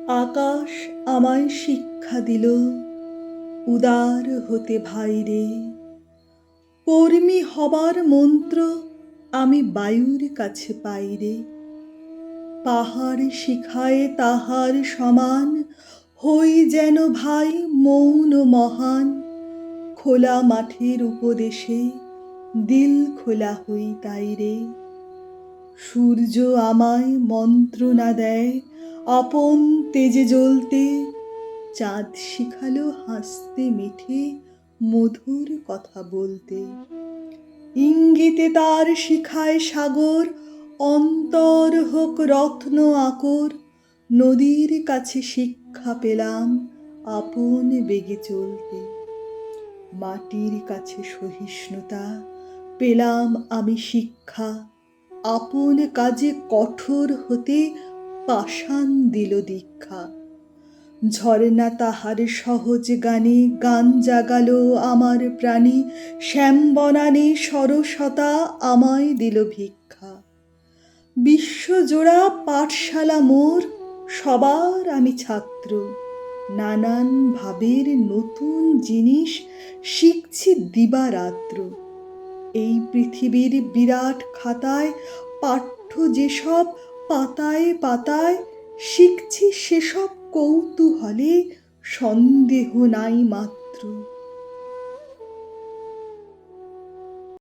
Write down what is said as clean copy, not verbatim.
আকাশ আমায় শিক্ষা দিল উদার হতে ভাইরে। কর্মী হবার মন্ত্র আমি বায়ুর কাছে পাইরে। পাহাড় শিখায় তাহার সমান, হই যেন ভাই মৌন মহান। খোলা মাঠের উপদেশে দিল খোলা হই তাইরে। সূর্য আমায় মন্ত্রণা দেয় আপন তেজে জ্বলতে। চাঁদ শিখালো হাসতে মিঠে মধুর কথা বলতে। ইঙ্গিতে তার শিখায় সাগর অন্তর হোক রত্ন আকর। নদীর কাছে শিক্ষা পেলাম আপন বেগে চলতে। মাটির কাছে সহিষ্ণুতা পেলাম আমি শিক্ষা। আপন কাজে কঠোর হতে পাষাণ দিল দীক্ষা। ঝরনা তাহার সহজ গানে গান জাগালো আমার প্রাণী। শ্যামবনানী সরসতা আমায় দিল ভিক্ষা। বিশ্বজোড়া পাঠশালা মোর, সবার আমি ছাত্র। নানান ভাবের নতুন জিনিস শিখছি দিবারাত্র। এই পৃথিবীর বিরাট খাতায় পাঠ্য যেসব পাতায় পাতায়, শিখছি সেসব কৌতূহলে, সন্দেহ নাই মাত্র।